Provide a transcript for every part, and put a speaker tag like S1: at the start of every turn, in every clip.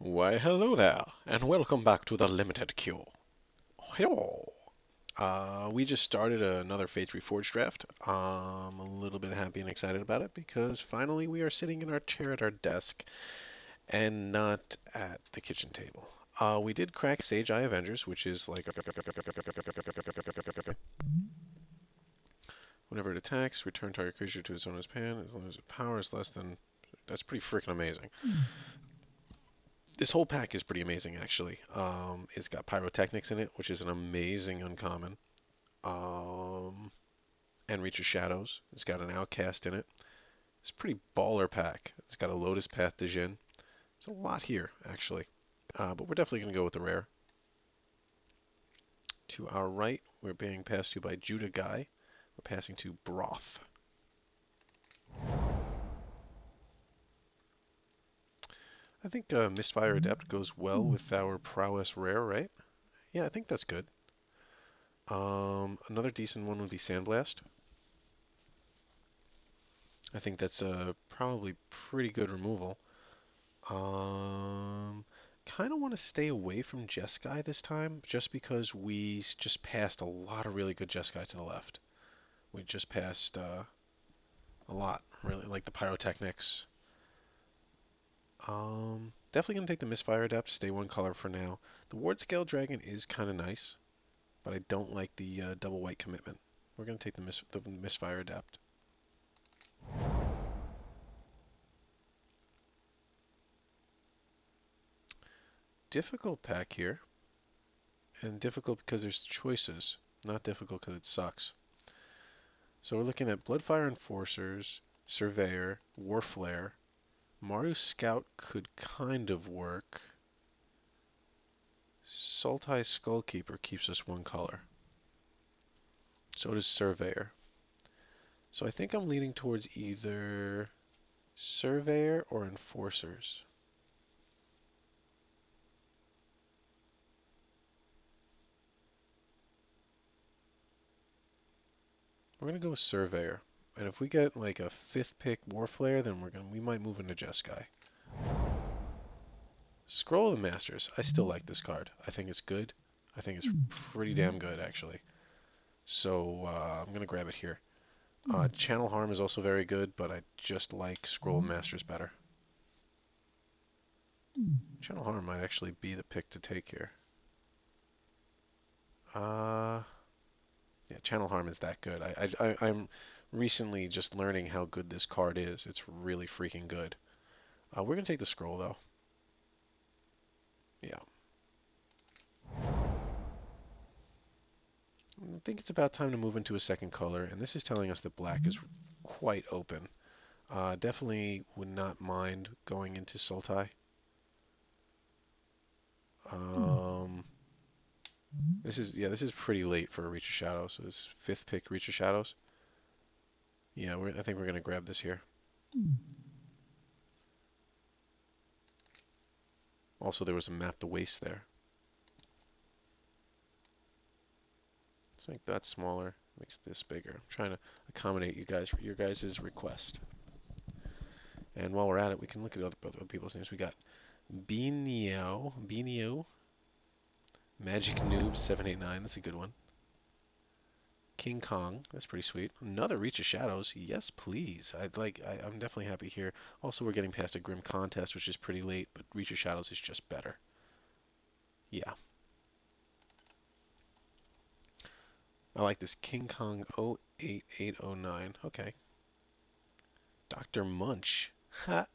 S1: Why, hello there, and welcome back to the Limited Queue. Hello. We just started another Faith Reforged draft. I'm a little bit happy and excited about it because finally we are sitting in our chair at our desk and not at the kitchen table. We did crack Sage Eye Avengers, which is like whenever it attacks, return target creature to its owner's hand as long as its power is less than. That's pretty freaking amazing. This whole pack is pretty amazing, actually. It's got pyrotechnics in it, which is an amazing uncommon. Um, and Reach of Shadows. It's got an Outcast in it. It's a pretty baller pack. It's got a Lotus Path to Jin. It's a lot here, actually. But we're definitely going to go with the rare. To our right, we're being passed to by Judah Guy. We're passing to Broth. I think Mistfire Adept goes well with our Prowess Rare, right? Yeah, I think that's good. Another decent one would be Sandblast. I think that's probably pretty good removal. Um, kind of want to stay away from Jeskai this time, just because we just passed a lot of really good Jeskai to the left. We just passed a lot, really, like the Pyrotechnics. Definitely gonna take the Misfire Adept, stay one color for now. The Ward Scale Dragon is kind of nice, but I don't like the double white commitment. We're gonna take the Misfire Adept. Difficult pack here, and difficult because there's choices, not difficult because it sucks. So we're looking at Bloodfire Enforcers, Surveyor, Warflare. Maru Scout could kind of work. Sultai Skullkeeper keeps us one color. So does Surveyor. So I think I'm leaning towards either Surveyor or Enforcers. We're gonna go with Surveyor. And if we get like a fifth pick Warflare, then we might move into Jeskai. Scroll of the Masters. I still like this card. I think it's good. I think it's pretty damn good actually. So I'm gonna grab it here. Channel Harm is also very good, but I just like Scroll of Masters better. Channel Harm might actually be the pick to take here. Uh, yeah, Channel Harm is that good. I'm recently just learning how good this card is. It's really freaking good. We're gonna take the scroll though. Yeah. I think it's about time to move into a second color, and this is telling us that black is quite open. Definitely would not mind going into Sultai. Um, this is pretty late for a Reach of Shadows. So this fifth pick Reach of Shadows. Yeah, I think we're gonna grab this here. Also, there was a Map the Waste there. Let's make that smaller. Makes this bigger. I'm trying to accommodate your guys' request. And while we're at it, we can look at other people's names. We got Beanio, Magic Noob 789. That's a good one. King Kong. That's pretty sweet. Another Reach of Shadows. Yes, please. I'm definitely happy here. Also, we're getting past a Grim Contest, which is pretty late, but Reach of Shadows is just better. Yeah. I like this King Kong 08809. Okay. Dr. Munch. Ha.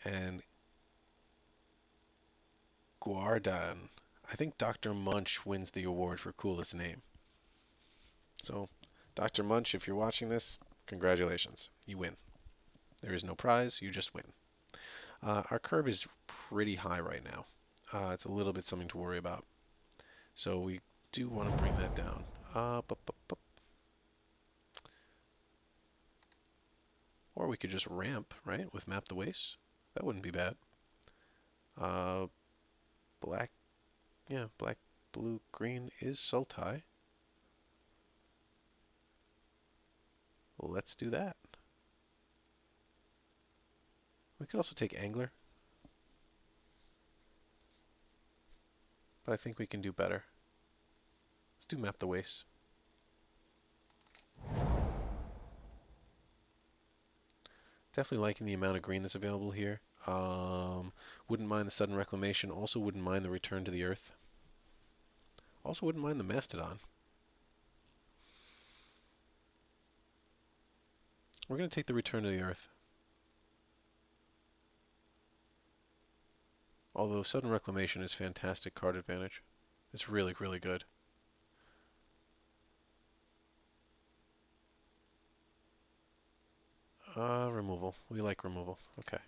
S1: And Guardan. I think Dr. Munch wins the award for coolest name. So, Dr. Munch, if you're watching this, congratulations. You win. There is no prize, you just win. Our curve is pretty high right now. It's a little bit something to worry about. So we do want to bring that down. Or we could just ramp, right, with Map the Waste. That wouldn't be bad. Uh, black, yeah, black, blue, green is Sultai. Let's do that. We could also take Angler. but I think we can do better. Let's do Map the Waste. Definitely liking the amount of green that's available here. Wouldn't mind the sudden reclamation. Also wouldn't mind the return to the earth. Also wouldn't mind the mastodon. We're going to take the return to the earth. Although sudden reclamation is fantastic card advantage. It's really, really good. Removal. We like removal. Okay.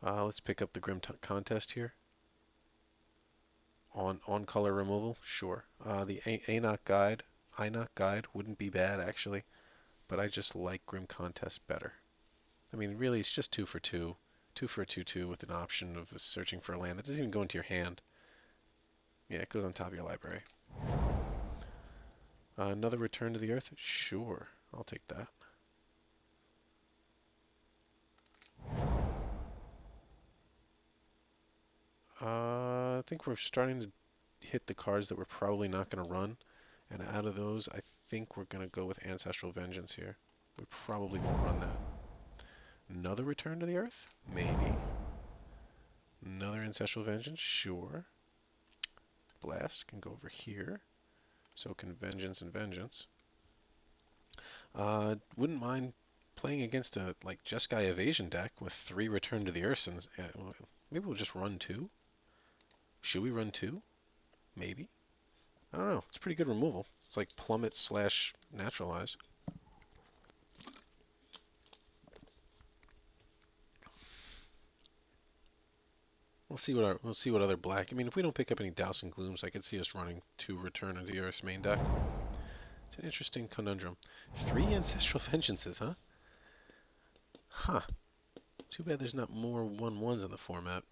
S1: Let's pick up the Grim Contest here. On color removal, sure. The Inoc Guide wouldn't be bad actually, but I just like Grim Contest better. I mean, really, it's just 2 for 2. 2 for a 2/2 with an option of searching for a land. That doesn't even go into your hand. Yeah, it goes on top of your library. Another Return to the Earth? Sure, I'll take that. I think we're starting to hit the cards that we're probably not going to run. And out of those, I think we're going to go with Ancestral Vengeance here. We probably won't run that. Another Return to the Earth? Maybe. Another Ancestral Vengeance? Sure. Blast can go over here. So can Vengeance and Vengeance. Wouldn't mind playing against a like Jeskai Evasion deck with 3 Return to the Earth. And maybe we'll just run 2. Should we run 2? Maybe. I don't know. It's pretty good removal. It's like Plummet slash Naturalize. We'll see what other black. I mean, if we don't pick up any Dousing Glooms, I could see us running 2 Return to the Earth main deck. It's an interesting conundrum. 3 Ancestral Vengeances, huh? Huh. Too bad there's not more 1/1s in the format.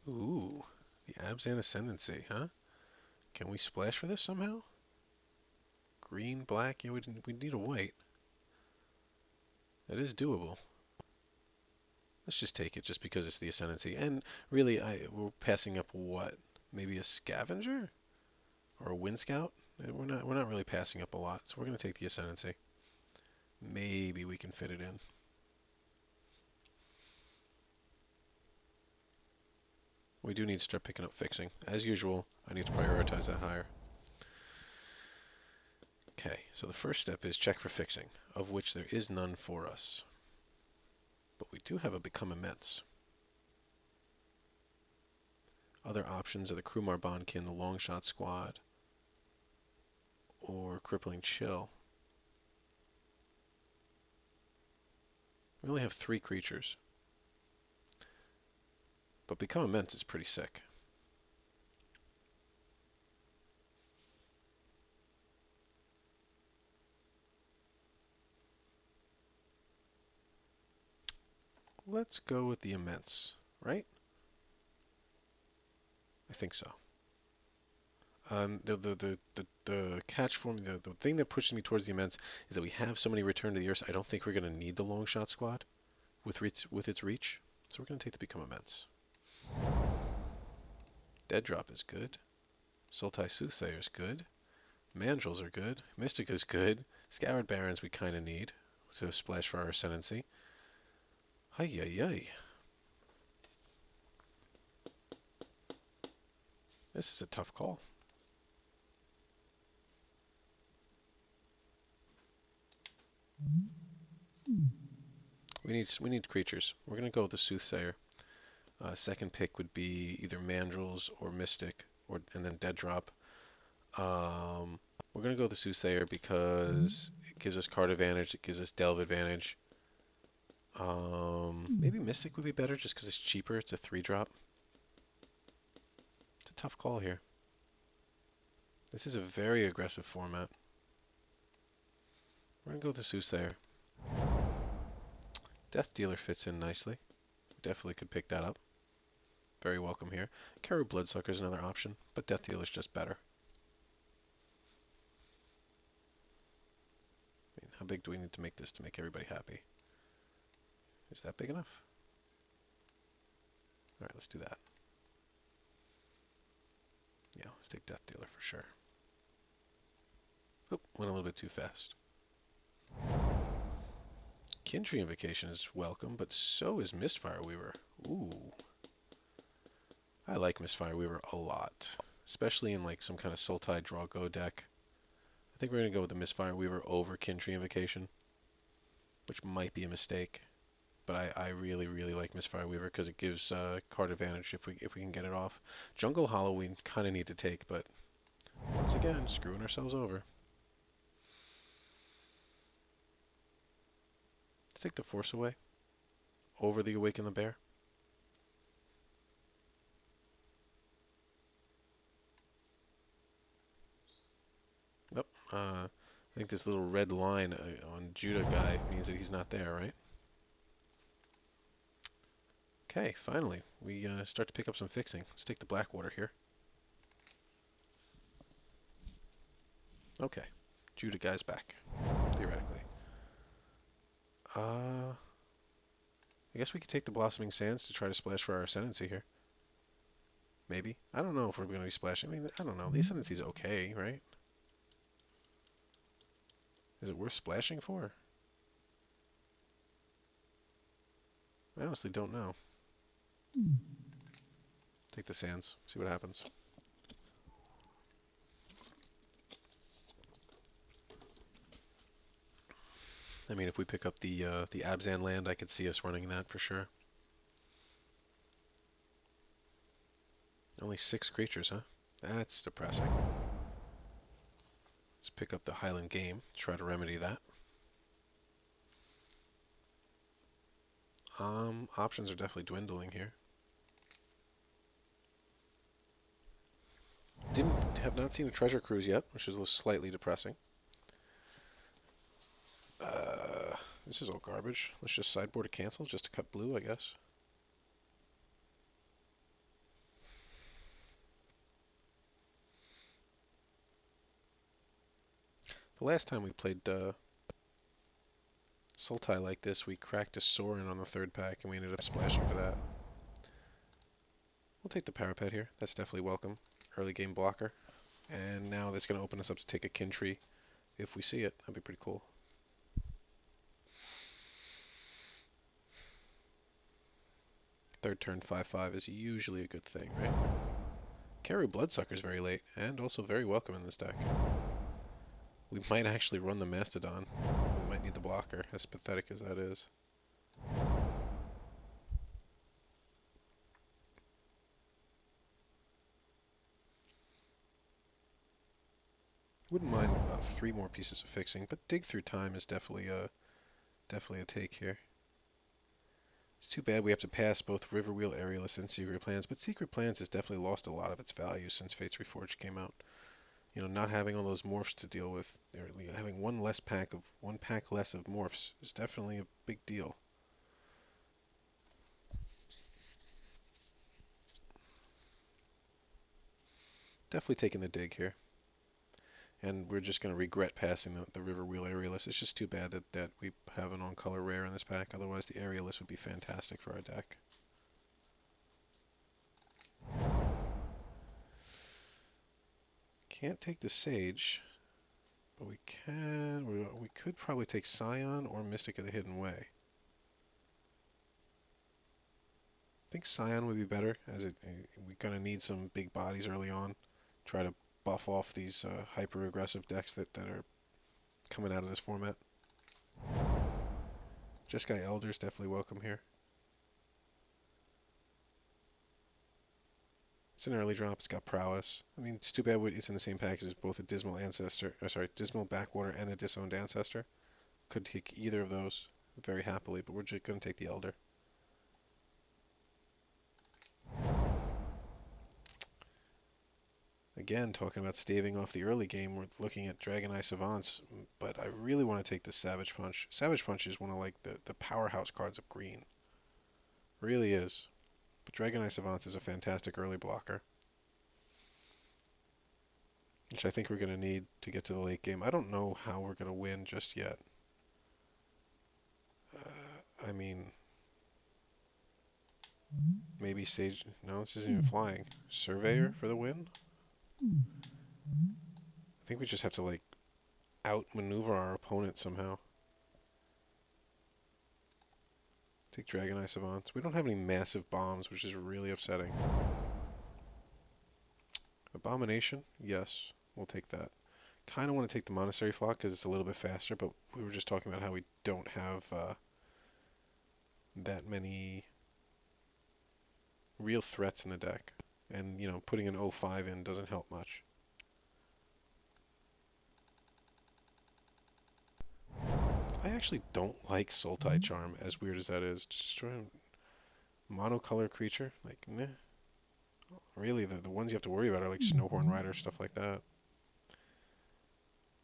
S1: Ooh, the Abzan Ascendancy, huh? Can we splash for this somehow? Green, black, yeah, we need a white. That is doable. Let's just take it just because it's the Ascendancy. And really, we're passing up what? Maybe a Scavenger? Or a Wind Scout? We're not really passing up a lot, so we're going to take the Ascendancy. Maybe we can fit it in. We do need to start picking up fixing. As usual, I need to prioritize that higher. Okay, so the first step is check for fixing, of which there is none for us. But we do have a Become Immense. Other options are the Krumar Bondkin, the Longshot Squad, or Crippling Chill. We only have 3 creatures. But Become Immense is pretty sick. Let's go with the Immense, right? I think so. The catch for me, the thing that pushes me towards the Immense is that we have so many Return to the Earth. I don't think we're going to need the Longshot Squad with its reach. So we're going to take the Become Immense. Dead Drop is good. Sultai Soothsayer is good. Mandrills are good. Mystica's good. Scoured Barons we kind of need to splash for our Ascendancy. Hi yi yi. This is a tough call. We need creatures. We're gonna go with the Soothsayer. Second pick would be either Mandrills or Mystic, and then Dead Drop. We're gonna go with the Soothsayer because it gives us card advantage. It gives us Delve advantage. Maybe Mystic would be better just because it's cheaper. It's a 3-drop. It's a tough call here. This is a very aggressive format. We're gonna go with the Soothsayer. Death Dealer fits in nicely. Definitely could pick that up. Very welcome here. Karu Bloodsucker is another option, but Death Dealer is just better. I mean, how big do we need to make this to make everybody happy? Is that big enough? Alright, let's do that. Yeah, let's take Death Dealer for sure. Oop, went a little bit too fast. Kintree Invocation is welcome, but so is Mistfire Weaver. Ooh. I like Mistfire Weaver a lot. Especially in like some kind of Sultai Draw Go deck. I think we're going to go with the Mistfire Weaver over Kintree Invocation. Which might be a mistake. But I really, really like Mistfire Weaver because it gives card advantage if we can get it off. Jungle Hollow we kind of need to take, but once again, screwing ourselves over. Let's take the Force away. Over the Awaken the Bear. Yep. I think this little red line on Judah guy means that he's not there, right? Okay, finally. We start to pick up some fixing. Let's take the Blackwater here. Okay. Judah guy's back, theoretically. I guess we could take the Blossoming Sands to try to splash for our Ascendancy here. Maybe. I don't know if we're going to be splashing. I mean, I don't know. The Ascendancy's okay, right? Is it worth splashing for? I honestly don't know. Take the Sands. See what happens. I mean, if we pick up the Abzan land, I could see us running that for sure. Only 6 creatures, huh? That's depressing. Let's pick up the Highland Game, try to remedy that. Options are definitely dwindling here. Have not seen a Treasure Cruise yet, which is slightly depressing. This is all garbage. Let's just sideboard a cancel just to cut blue, I guess. The last time we played Sultai like this, we cracked a Sorin on the 3rd pack, and we ended up splashing for that. We'll take the Parapet here. That's definitely welcome. Early game blocker. And now that's going to open us up to take a Kintree if we see it. That'd be pretty cool. Third turn 5/5 is usually a good thing, right? Karu Bloodsucker is very late, and also very welcome in this deck. We might actually run the Mastodon. We might need the blocker, as pathetic as that is. Wouldn't mind about 3 more pieces of fixing, but Dig Through Time is definitely a take here. It's too bad we have to pass both Riverwheel, Aerialist, and Secret Plans, but Secret Plans has definitely lost a lot of its value since Fates Reforged came out. You know, not having all those morphs to deal with, or having one pack less of morphs is definitely a big deal. Definitely taking the dig here. And we're just going to regret passing the Riverwheel Aerialist. It's just too bad that we have an on-color rare in this pack. Otherwise, the Aerialist would be fantastic for our deck. Can't take the Sage, but we can. We could probably take Scion or Mystic of the Hidden Way. I think Scion would be better, as we're going to need some big bodies early on. Try to buff off these hyper-aggressive decks that are coming out of this format. Jeskai Elder is definitely welcome here. It's an early drop. It's got prowess. I mean, it's too bad it's in the same package as both a Dismal Ancestor, Dismal Backwater and a Disowned Ancestor. Could take either of those very happily, but we're just going to take the Elder. Again, talking about staving off the early game, we're looking at Dragon Eye Savants, but I really want to take the Savage Punch. Savage Punch is one of like the powerhouse cards of green. Really is. Dragonite Savant is a fantastic early blocker, which I think we're going to need to get to the late game. I don't know how we're going to win just yet. I mean, maybe Sage... No, this isn't even flying. Surveyor for the win? I think we just have to, like, outmaneuver our opponent somehow. Take Dragonite Savants. We don't have any massive bombs, which is really upsetting. Abomination? Yes, we'll take that. Kind of want to take the Monastery Flock because it's a little bit faster, but we were just talking about how we don't have that many real threats in the deck. And, you know, putting an 05 in doesn't help much. I actually don't like Sultai Charm, as weird as that is. Destroy a monocolor creature? Like, meh. Really, the ones you have to worry about are like Snowhorn Rider, stuff like that.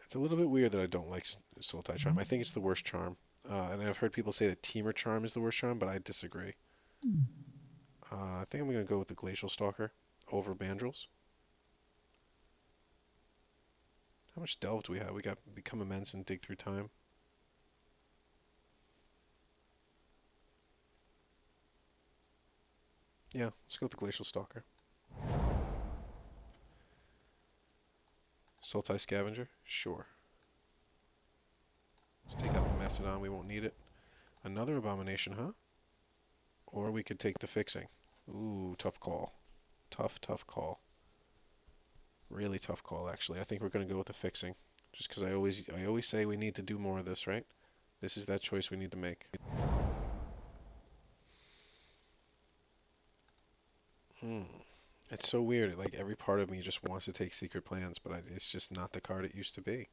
S1: It's a little bit weird that I don't like Sultai Charm. I think it's the worst charm. And I've heard people say that Teamer Charm is the worst charm, but I disagree. I think I'm going to go with the Glacial Stalker over Bandrels. How much Delve do we have? We got Become Immense and Dig Through Time. Yeah, let's go with the Glacial Stalker. Sultai Scavenger? Sure. Let's take out the Mastodon, we won't need it. Another Abomination, huh? Or we could take the Fixing. Ooh, tough call. Tough call. Really tough call, actually. I think we're going to go with the Fixing. Just because I always say we need to do more of this, right? This is that choice we need to make. It's so weird. Like, every part of me just wants to take Secret Plans, but it's just not the card it used to be.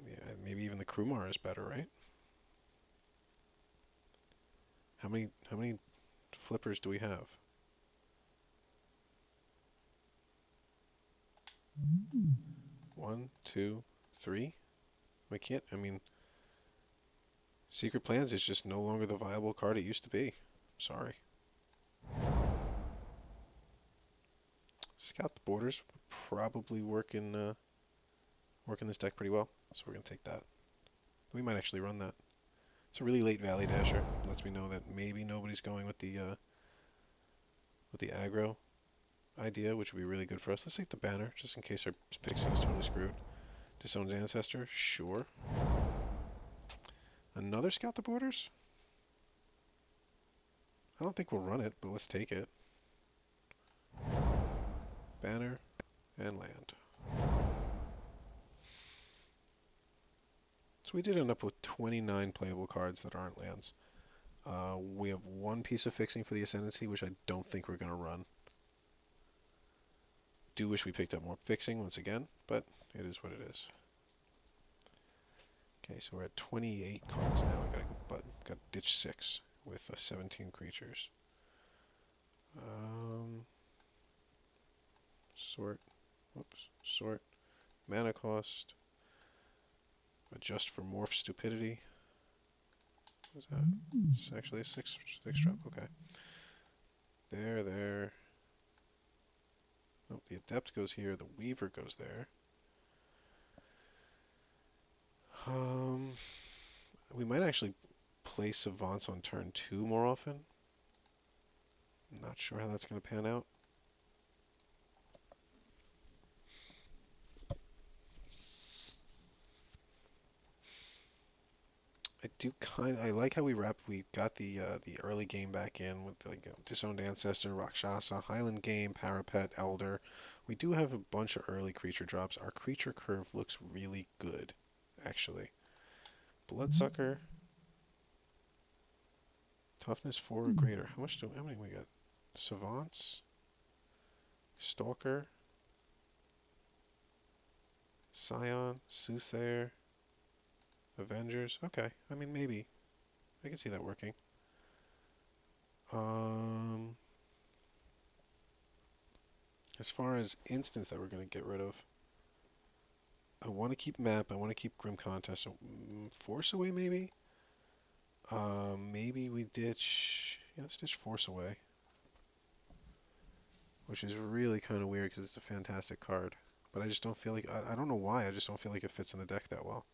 S1: Yeah, maybe even the Krumar is better, right? How many flippers do we have? One, two, three? We can't, I mean, Secret Plans is just no longer the viable card it used to be. Sorry. Scout the Borders would probably work in this deck pretty well, so we're going to take that. We might actually run that. It's a really late Valley Dasher. Lets me know that maybe nobody's going with the aggro idea, which would be really good for us. Let's take the Banner, just in case our fixing is totally screwed. Disowned Ancestor? Sure. Another Scout the Borders? I don't think we'll run it, but let's take it. Banner and land. So we did end up with 29 playable cards that aren't lands. We have one piece of fixing for the Ascendancy, which I don't think we're going to run. Do wish we picked up more fixing once again, but it is what it is. Okay, so we're at 28 cards now. I gotta go, but got ditch 6 with 17 creatures. Sort, whoops, sort, mana cost, adjust for morph stupidity. What is that? It's actually a six drop. Okay. There. Oh, the Adept goes here. The Weaver goes there. We might actually play Savants on turn 2 more often. Not sure how that's going to pan out. I like how we got the early game back in with like Disowned Ancestor, Rakshasa, Highland Game, Parapet, Elder. We do have a bunch of early creature drops. Our creature curve looks really good, actually. Bloodsucker, Toughness 4 or greater. How many we got? Savants, Stalker, Scion, Soothsayer, Avengers. Okay, I mean maybe. I can see that working. As far as instants that we're going to get rid of, I want to keep Map, I want to keep Grim Contest. So, Force Away maybe? Maybe we ditch Yeah, let's ditch Force away. Which is really kind of weird because it's a fantastic card. But I just don't feel like, I don't know why, I just don't feel like it fits in the deck that well.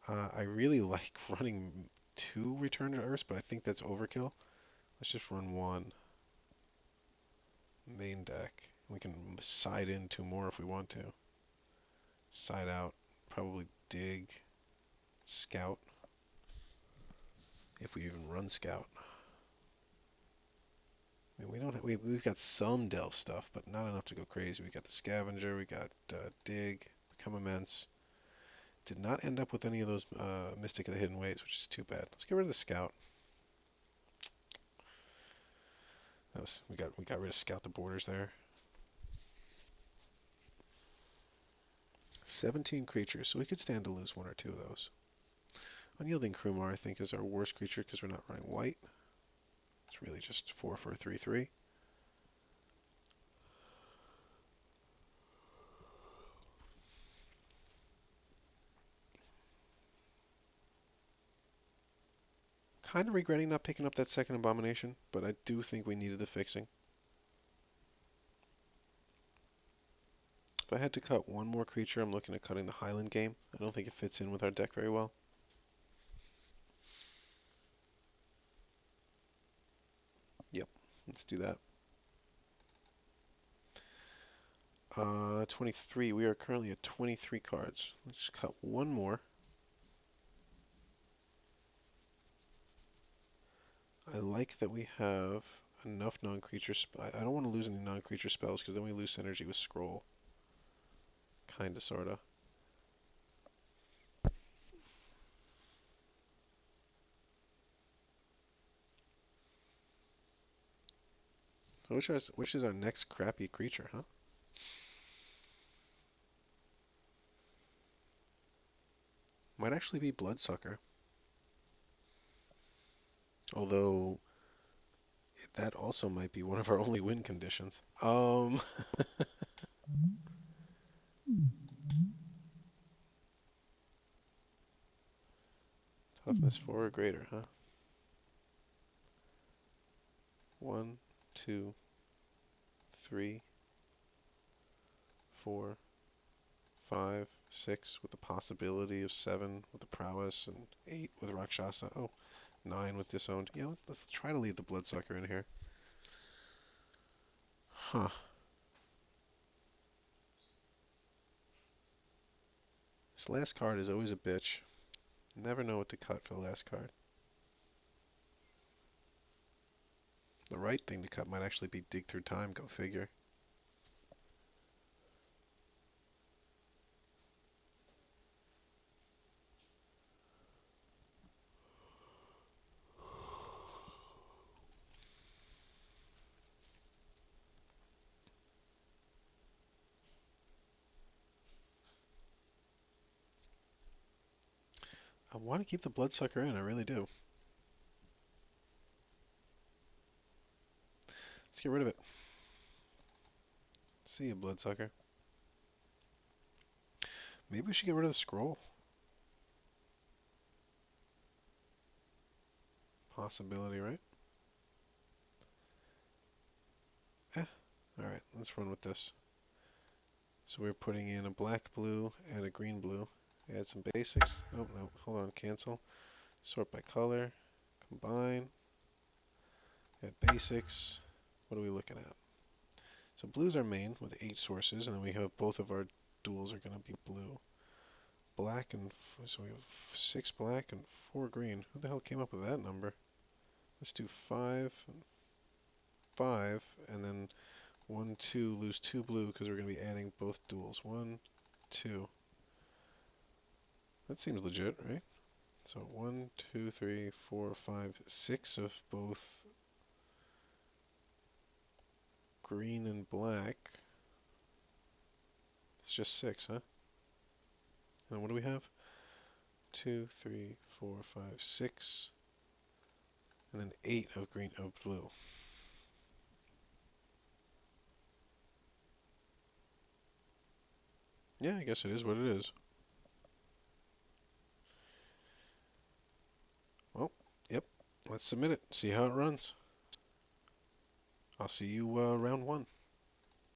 S1: I really like running 2 Return to Earth, but I think that's overkill. Let's just run 1. Main deck. We can side in 2 more if we want to. Side out, probably dig, scout, if we even run scout. I mean, we don't have, we've got some delve stuff, but not enough to go crazy. We got the scavenger, we got dig, become immense. Did not end up with any of those Mystic of the Hidden Ways, which is too bad. Let's get rid of the scout. We got rid of scout the borders there. 17 creatures, so we could stand to lose 1 or 2 of those. Unyielding Krumar, I think, is our worst creature because we're not running white. It's really just 4 for a 3/3. Kind of regretting not picking up that second Abomination, but I do think we needed the fixing. If I had to cut 1 more creature, I'm looking at cutting the Highland Game. I don't think it fits in with our deck very well. Yep, let's do that. 23. We are currently at 23 cards. Let's cut 1 more. I like that we have enough non-creature I don't want to lose any non-creature spells because then we lose synergy with Scroll. Kinda, sorta. Which is our next crappy creature, huh? Might actually be Bloodsucker. Although, that also might be one of our only win conditions. Toughness 4 or greater, huh? 1, 2, 3, 4, 5, 6 with the possibility of 7 with the prowess and 8 with Rakshasa. Oh, 9 with disowned. Yeah, let's try to leave the Bloodsucker in here. Huh. This last card is always a bitch. Never know what to cut for the last card. The right thing to cut might actually be Dig Through Time, go figure. I want to keep the Bloodsucker in, I really do. Let's get rid of it. See you, Bloodsucker. Maybe we should get rid of the Scroll. Possibility, right? Alright, let's run with this. So we're putting in a black blue and a green blue. Add some basics. Oh, no, hold on, cancel. Sort by color. Combine. Add basics. What are we looking at? So blue's our main with 8 sources, and then we have both of our duals are going to be blue. Black and, so we have 6 black and 4 green. Who the hell came up with that number? Let's do 5 and 5, and then 1, 2, lose 2 blue because we're going to be adding both duals. 1, 2. That seems legit, right? So 1, 2, 3, 4, 5, 6 of both green and black. It's just 6, huh? And what do we have? 2, 3, 4, 5, 6, and then 8 of green of blue. Yeah, I guess it is what it is. Well, yep. Let's submit it. See how it runs. I'll see you round one.